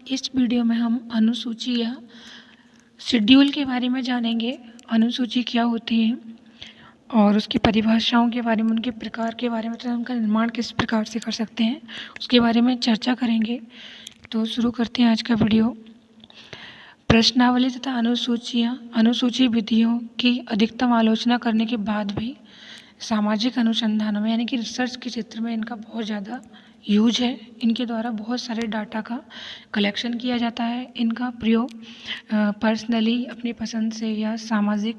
इस वीडियो में हम अनुसूची या शेड्यूल के बारे में जानेंगे। अनुसूची क्या होती है और उसकी परिभाषाओं के बारे में, उनके प्रकार के बारे में, तथा उनका निर्माण किस प्रकार से कर सकते हैं उसके बारे में चर्चा करेंगे। तो शुरू करते हैं आज का वीडियो। प्रश्नावली तथा अनुसूची विधियों की अधिकतम आलोचना करने के बाद भी सामाजिक अनुसंधान में यानी कि रिसर्च के क्षेत्र में इनका बहुत ज़्यादा यूज है। इनके द्वारा बहुत सारे डाटा का कलेक्शन किया जाता है। इनका प्रयोग पर्सनली अपनी पसंद से या सामाजिक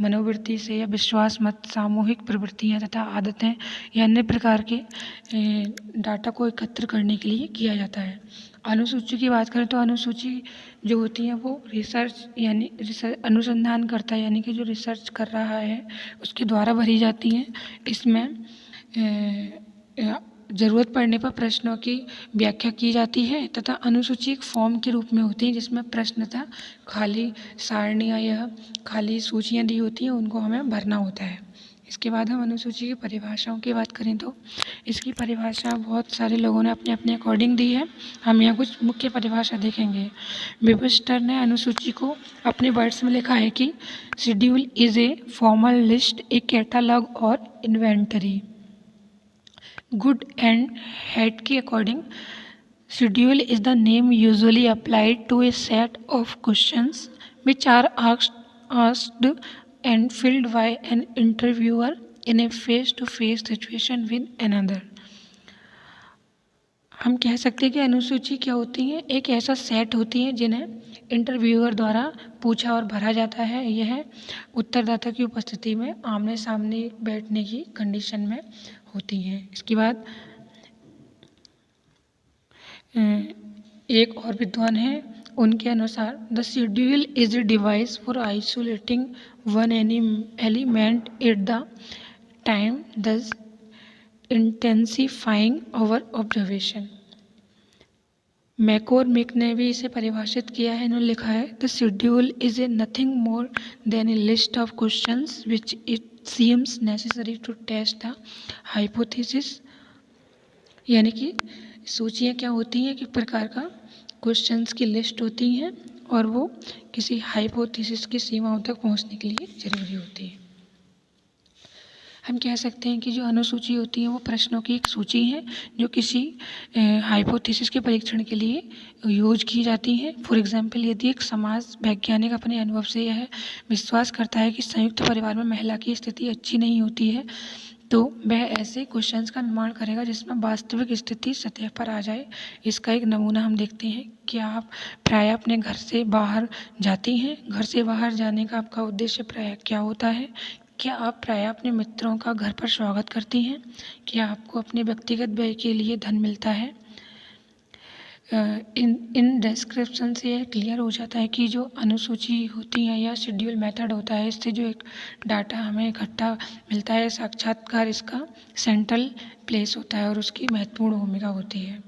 मनोवृत्ति से या विश्वास मत, सामूहिक प्रवृत्तियाँ तथा आदतें या अन्य प्रकार के डाटा को एकत्र करने के लिए किया जाता है। अनुसूची की बात करें तो अनुसूची जो होती है वो रिसर्च अनुसंधान करता है, यानी कि जो रिसर्च कर रहा है उसके द्वारा भरी जाती हैं। इसमें ज़रूरत पड़ने पर प्रश्नों की व्याख्या की जाती है तथा अनुसूची एक फॉर्म के रूप में होती है जिसमें प्रश्न तथा खाली सारणियाँ या खाली सूचियाँ दी होती हैं, उनको हमें भरना होता है। इसके बाद हम अनुसूची की परिभाषाओं की बात करें तो इसकी परिभाषा बहुत सारे लोगों ने अपने अपने अकॉर्डिंग दी है। हम यहाँ कुछ मुख्य परिभाषा देखेंगे। वेबस्टर ने अनुसूची को अपने वर्ड्स में लिखा है कि schedule is a formal list, a catalogue और इन्वेंटरी। गुड एंड हेड के according schedule is the name usually applied to a set of questions which are asked and filled by an interviewer in a face-to-face situation with another। हम कह सकते हैं कि अनुसूची क्या होती है, एक ऐसा सेट होती है जिन्हें इंटरव्यूअर द्वारा पूछा और भरा जाता है। यह उत्तरदाता की उपस्थिति में आमने सामने बैठने की कंडीशन में होती हैं। इसके बाद एक और विद्वान है, उनके अनुसार the schedule is a device for isolating one element at the time, thus intensifying our observation. McCormick ने भी इसे परिभाषित किया है। इन्होंने लिखा है the schedule is a nothing more than a list of questions which it seems necessary to test the hypothesis. यानी कि सूचियाँ क्या होती हैं, किस प्रकार का क्वेश्चंस की लिस्ट होती हैं और वो किसी हाइपोथेसिस की सीमाओं तक पहुंचने के लिए ज़रूरी होती है। हम कह सकते हैं कि जो अनुसूची होती है वो प्रश्नों की एक सूची है जो किसी हाइपोथेसिस के परीक्षण के लिए यूज की जाती है। फॉर एग्जांपल, यदि एक समाज वैज्ञानिक अपने अनुभव से यह विश्वास करता है कि संयुक्त परिवार में महिला की स्थिति अच्छी नहीं होती है तो वह ऐसे क्वेश्चंस का निर्माण करेगा जिसमें वास्तविक स्थिति सतह पर आ जाए। इसका एक नमूना हम देखते हैं। क्या आप प्रायः अपने घर से बाहर जाती हैं? घर से बाहर जाने का आपका उद्देश्य प्रायः क्या होता है? क्या आप प्रायः अपने मित्रों का घर पर स्वागत करती हैं? क्या आपको अपने व्यक्तिगत व्यय के लिए धन मिलता है? इन डिस्क्रिप्शन से यह क्लियर हो जाता है कि जो अनुसूची होती है या शेड्यूल मेथड होता है, इससे जो एक डाटा हमें इकट्ठा मिलता है, साक्षात्कार इसका सेंट्रल प्लेस होता है और उसकी महत्वपूर्ण भूमिका होती है।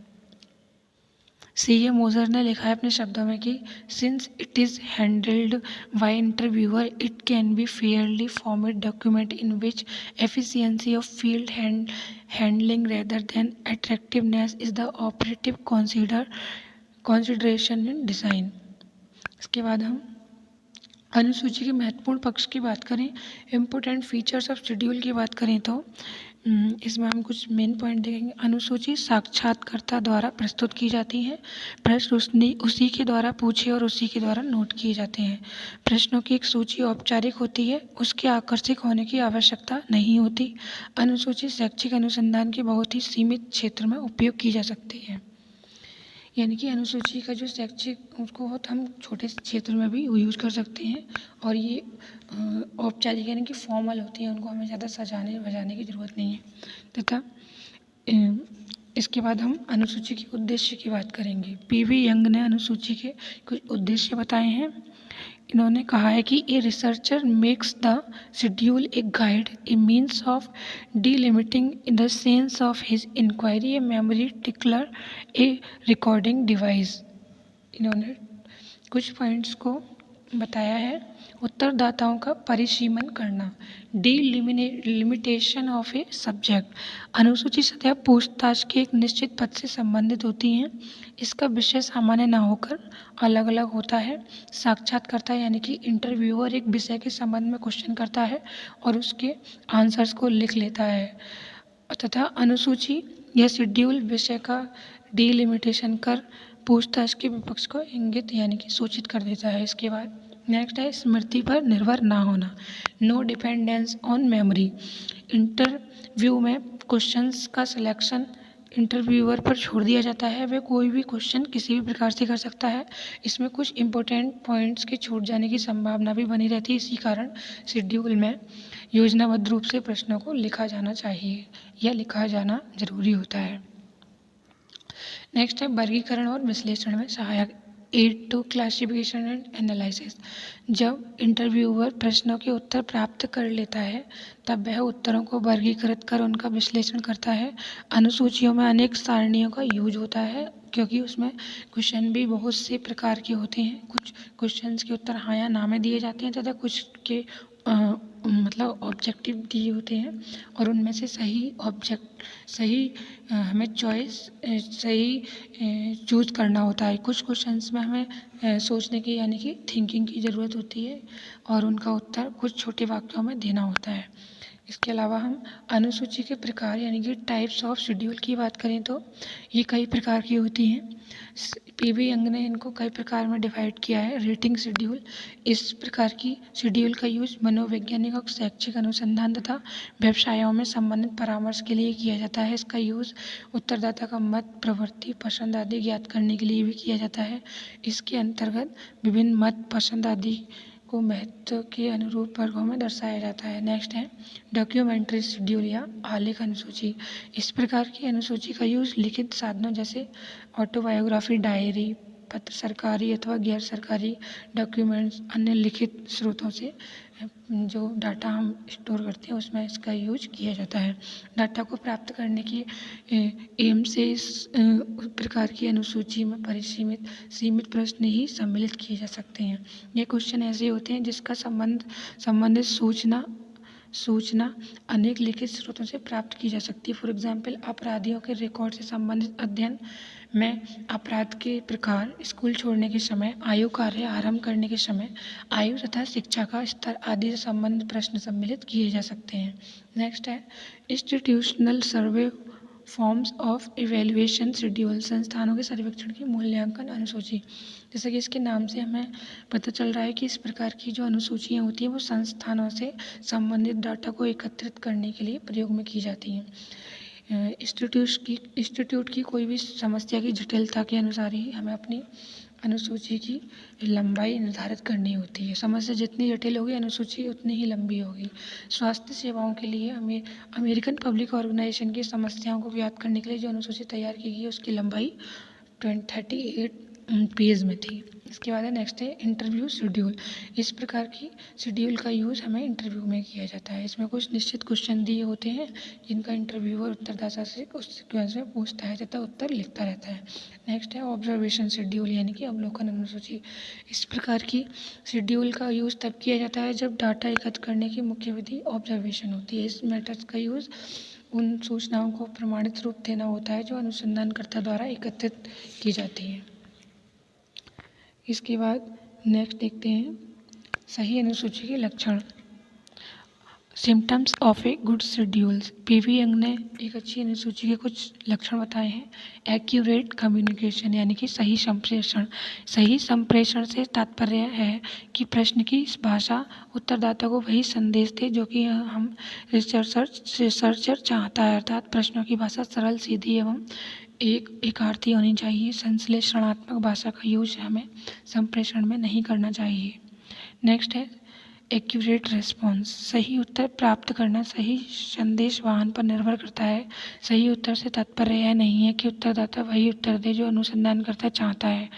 C.A. मोजर ने लिखा है अपने शब्दों में कि since it is handled by interviewer it can be Fairlie format document in which efficiency of field handling rather than attractiveness is the operative consideration in design. इसके बाद हम अनुसूची के महत्वपूर्ण पक्ष की बात करें, इम्पोर्टेंट फीचर्स ऑफ शेड्यूल की बात करें तो इसमें हम कुछ मेन पॉइंट देखेंगे। अनुसूची साक्षात्कारकर्ता द्वारा प्रस्तुत की जाती है। प्रश्न उसी के द्वारा पूछे और उसी के द्वारा नोट किए जाते हैं। प्रश्नों की एक सूची औपचारिक होती है, उसके आकर्षक होने की आवश्यकता नहीं होती। अनुसूची शैक्षिक अनुसंधान के बहुत ही सीमित क्षेत्र में उपयोग की जा सकती है। यानी कि अनुसूची का जो शैक्षिक उसको बहुत हम छोटे क्षेत्र में भी यूज कर सकते हैं और ये औपचारिक यानी कि फॉर्मल होती हैं, उनको हमें ज़्यादा सजाने बजाने की ज़रूरत नहीं है। तथा इसके बाद हम अनुसूची के उद्देश्य की बात करेंगे। P.V. यंग ने अनुसूची के कुछ उद्देश्य बताए हैं। इन्होंने कहा है कि a researcher makes the schedule a guide, a means of delimiting in the sense of his inquiry, a memory tickler, a recording device. इन्होंने कुछ पॉइंट्स को बताया है उत्तरदाताओं का परिसीमन करना। Limitation of a subject. अनुसूची सदैव पूछताछ के एक निश्चित पद से संबंधित होती हैं। इसका विषय सामान्य न होकर अलग अलग होता है। साक्षात्कारता यानी कि इंटरव्यूअर एक विषय के संबंध में क्वेश्चन करता है और उसके आंसर्स को लिख लेता है, तथा अनुसूची या शेड्यूल विषय का डिलिमिटेशन कर पूछताछ के विपक्ष को इंगित यानी कि सूचित कर देता है। इसके बाद नेक्स्ट है स्मृति पर निर्भर ना होना। No dependence on memory. Interview में क्वेश्चंस का सिलेक्शन इंटरव्यूअर पर छोड़ दिया जाता है। वह कोई भी क्वेश्चन किसी भी प्रकार से कर सकता है। इसमें कुछ इंपॉर्टेंट पॉइंट्स के छूट जाने की संभावना भी बनी रहती है। इसी कारण शेड्यूल में योजनाबद्ध रूप से प्रश्नों को लिखा जाना चाहिए या लिखा जाना जरूरी होता है। नेक्स्ट है वर्गीकरण और विश्लेषण में सहायक। Aid to classification and analysis. जब इंटरव्यूअर प्रश्नों के उत्तर प्राप्त कर लेता है तब वह उत्तरों को वर्गीकृत कर उनका विश्लेषण करता है। अनुसूचियों में अनेक सारणियों का यूज होता है क्योंकि उसमें क्वेश्चन भी बहुत से प्रकार के होते हैं। कुछ क्वेश्चंस के उत्तर हाँ या ना में दिए जाते हैं तथा कुछ के मतलब ऑब्जेक्टिव दिए होते हैं और उनमें से सही हमें चॉइस सही चूज़ करना होता है। कुछ क्वेश्चंस में हमें सोचने की यानी कि थिंकिंग की ज़रूरत होती है और उनका उत्तर कुछ छोटे वाक्यों में देना होता है। इसके अलावा हम अनुसूची के प्रकार यानी कि टाइप्स ऑफ शेड्यूल की बात करें तो ये कई प्रकार की होती हैं। पीवी यंग ने इनको कई प्रकार में डिवाइड किया है। Rating schedule. इस प्रकार की शेड्यूल का यूज मनोवैज्ञानिक और शैक्षिक अनुसंधान तथा व्यवसायों में संबंधित परामर्श के लिए किया जाता है। इसका यूज उत्तरदाता का मत, प्रवृत्ति, पसंद आदि ज्ञात करने के लिए भी किया जाता है। इसके अंतर्गत विभिन्न मत, पसंद आदि को महत्व के अनुरूप वर्गों में दर्शाया जाता है। नेक्स्ट है डॉक्यूमेंट्री शेड्यूल या आलेख अनुसूची। इस प्रकार की अनुसूची का यूज लिखित साधनों जैसे ऑटोबायोग्राफी, डायरी, पत्र, सरकारी अथवा गैर सरकारी डॉक्यूमेंट्स, अन्य लिखित स्रोतों से जो डाटा हम स्टोर करते हैं उसमें इसका यूज किया जाता है। डाटा को प्राप्त करने की एम से इस प्रकार की अनुसूची में सीमित प्रश्न ही सम्मिलित किए जा सकते हैं। ये क्वेश्चन ऐसे होते हैं जिसका संबंधित सूचना अनेक लिखित स्रोतों से प्राप्त की जा सकती है। फॉर एग्जाम्पल अपराधियों के रिकॉर्ड से संबंधित अध्ययन में अपराध के प्रकार, स्कूल छोड़ने के समय, आयु, कार्य आरंभ करने के समय, आयु तथा शिक्षा का स्तर आदि से संबंधित प्रश्न सम्मिलित किए जा सकते हैं। नेक्स्ट है institutional survey forms of evaluation schedule. संस्थानों के सर्वेक्षण की मूल्यांकन अनुसूची। जैसे कि इसके नाम से हमें पता चल रहा है कि इस प्रकार की जो अनुसूचियाँ होती हैं वो संस्थानों से संबंधित डाटा को एकत्रित करने के लिए प्रयोग में की जाती हैं। इंस्टीट्यूट की कोई भी समस्या की जटिलता के अनुसार ही हमें अपनी अनुसूची की लंबाई निर्धारित करनी होती है। समस्या जितनी जटिल होगी अनुसूची उतनी ही लंबी होगी। स्वास्थ्य सेवाओं के लिए अमेरिकन पब्लिक ऑर्गेनाइजेशन की समस्याओं को ज्ञात करने के लिए जो अनुसूची तैयार की गई उसकी लंबाई 38 पेज में थी। इसके बाद है नेक्स्ट है इंटरव्यू शेड्यूल। इस प्रकार की शेड्यूल का यूज़ हमें इंटरव्यू में किया जाता है। इसमें कुछ निश्चित क्वेश्चन दिए होते हैं जिनका इंटरव्यूअर उत्तरदाता से उस सीक्वेंस में पूछता है तथा उत्तर लिखता रहता है। नेक्स्ट है ऑब्जर्वेशन शेड्यूल यानी कि अवलोकन अनुसूची। इस प्रकार की शेड्यूल का यूज़ तब किया जाता है जब डाटा एकत्र करने की मुख्य विधि ऑब्जर्वेशन होती है। इस मेथड का यूज़ उन सूचनाओं को प्रमाणित रूप देना होता है जो अनुसंधानकर्ता द्वारा एकत्रित की जाती है। इसके बाद नेक्स्ट देखते हैं सही अनुसूची के लक्षण। Symptoms of a good schedules. PV young ने एक अच्छी अनुसूची के कुछ लक्षण बताए हैं। एक्यूरेट कम्युनिकेशन यानी कि सही संप्रेषण। सही संप्रेषण से तात्पर्य है कि प्रश्न की भाषा उत्तरदाता को वही संदेश दे जो कि हम रिसर्चर चाहता है, अर्थात प्रश्नों की भाषा सरल, सीधी एवं एकार्थी होनी चाहिए। संश्लेषणात्मक भाषा का यूज हमें संप्रेषण में नहीं करना चाहिए। नेक्स्ट है एक्यूरेट रिस्पॉन्स। सही उत्तर प्राप्त करना सही संदेश वाहन पर निर्भर करता है। सही उत्तर से तात्पर्य यह नहीं है कि उत्तरदाता वही उत्तर दे जो अनुसंधानकर्ता चाहता है,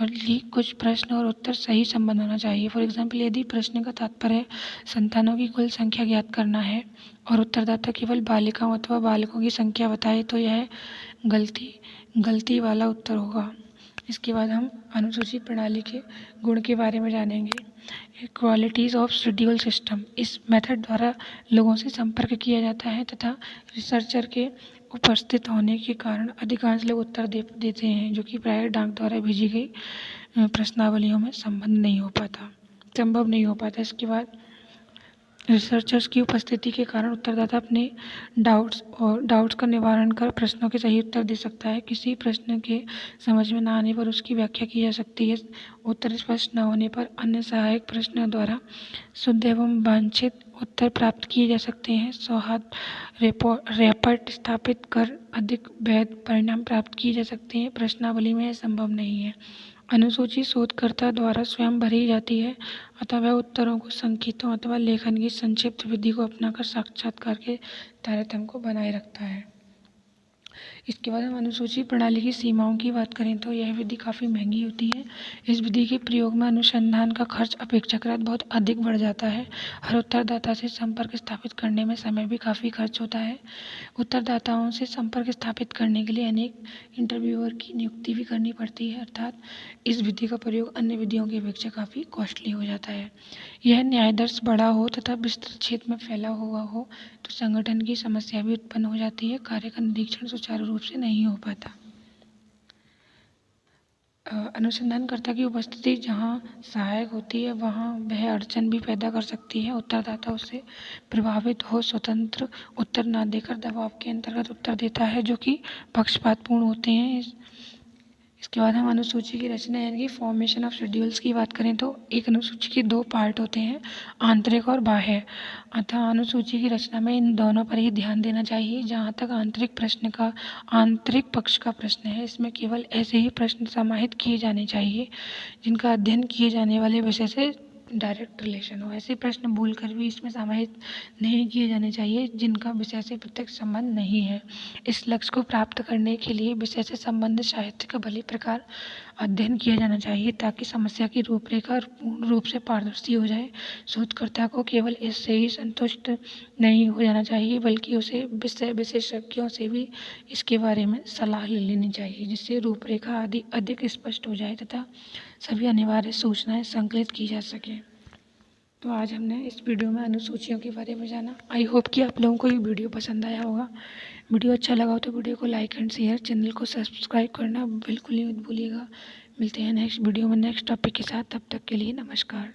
बल्कि कुछ प्रश्न और उत्तर सही संबंध होना चाहिए। फॉर एग्जाम्पल यदि प्रश्न का तात्पर्य संतानों की कुल संख्या ज्ञात करना है और उत्तरदाता केवल बालिकाओं अथवा बालकों की संख्या बताए तो यह गलती वाला उत्तर होगा। इसके बाद हम अनुसूचित प्रणाली के गुण के बारे में जानेंगे। क्वालिटीज़ ऑफ शेड्यूल सिस्टम, इस मेथड द्वारा लोगों से संपर्क किया जाता है तथा रिसर्चर के उपस्थित होने के कारण अधिकांश लोग उत्तर देते हैं, जो कि प्रायः डाक द्वारा भेजी गई प्रश्नावलियों में संभव नहीं हो पाता। इसके बाद रिसर्चर्स की उपस्थिति के कारण उत्तरदाता अपने डाउट्स का निवारण कर प्रश्नों के सही उत्तर दे सकता है। किसी प्रश्न के समझ में न आने पर उसकी व्याख्या की जा सकती है। उत्तर स्पष्ट न होने पर अन्य सहायक प्रश्नों द्वारा शुद्ध एवं वांछित उत्तर प्राप्त किए जा सकते हैं। सौहार्द रैपर्ट स्थापित कर अधिक वैध परिणाम प्राप्त किए जा सकते हैं। प्रश्नावली में यह संभव नहीं है। अनुसूची शोधकर्ता द्वारा स्वयं भरी जाती है, अतः वह उत्तरों को संकेतों अथवा लेखन की संक्षिप्त विधि को अपनाकर साक्षात्कार के तारतम्य को बनाए रखता है। इसके बाद हम अनुसूची प्रणाली की सीमाओं की बात करें तो यह विधि काफ़ी महंगी होती है। इस विधि के प्रयोग में अनुसंधान का खर्च अपेक्षाकृत बहुत अधिक बढ़ जाता है। हर उत्तरदाता से संपर्क स्थापित करने में समय भी काफ़ी खर्च होता है। उत्तरदाताओं से संपर्क स्थापित करने के लिए अनेक इंटरव्यूअर की नियुक्ति भी करनी पड़ती है, अर्थात इस विधि का प्रयोग अन्य विधियों की अपेक्षा काफ़ी कॉस्टली हो जाता है। यह न्यायादर्श बड़ा हो तथा विस्तृत क्षेत्र में फैला हुआ हो तो संगठन की समस्या भी उत्पन्न हो जाती है। कार्य का निरीक्षण सुचारू रूप से नहीं हो पाता। अनुसंधानकर्ता की उपस्थिति जहाँ सहायक होती है वहाँ वह अड़चन भी पैदा कर सकती है। उत्तरदाता उससे प्रभावित हो स्वतंत्र उत्तर न देकर दबाव के अंतर्गत उत्तर देता है, जो कि पक्षपातपूर्ण होते हैं। इसके बाद हम अनुसूची की रचना यानी कि फॉर्मेशन ऑफ शेड्यूल्स की बात करें तो एक अनुसूची के दो पार्ट होते हैं, आंतरिक और बाह्य। अतः अनुसूची की रचना में इन दोनों पर ही ध्यान देना चाहिए। जहाँ तक आंतरिक पक्ष का प्रश्न है, इसमें केवल ऐसे ही प्रश्न समाहित किए जाने चाहिए जिनका अध्ययन किए जाने वाले विषय से डायरेक्ट रिलेशन हो। ऐसे प्रश्न भूल कर भी इसमें समाहित नहीं किए जाने चाहिए जिनका विषय से प्रत्यक्ष संबंध नहीं है। इस लक्ष्य को प्राप्त करने के लिए विषय से संबंधित साहित्य का भली प्रकार अध्ययन किया जाना चाहिए ताकि समस्या की रूपरेखा पूर्ण रूप से पारदर्शी हो जाए। शोधकर्ता को केवल इससे ही संतुष्ट नहीं हो जाना चाहिए बल्कि उसे विषय विशेषज्ञों से भी इसके बारे में सलाह ले लेनी चाहिए, जिससे रूपरेखा आदि अधिक स्पष्ट हो जाए तथा सभी अनिवार्य सूचनाएं संकलित की जा सके। तो आज हमने इस वीडियो में अनुसूचियों के बारे में जाना। आई होप कि आप लोगों को ये वीडियो पसंद आया होगा। वीडियो अच्छा लगा हो तो वीडियो को लाइक एंड शेयर, चैनल को सब्सक्राइब करना बिल्कुल ही मत भूलिएगा। मिलते हैं नेक्स्ट वीडियो में नेक्स्ट टॉपिक के साथ। तब तक के लिए नमस्कार।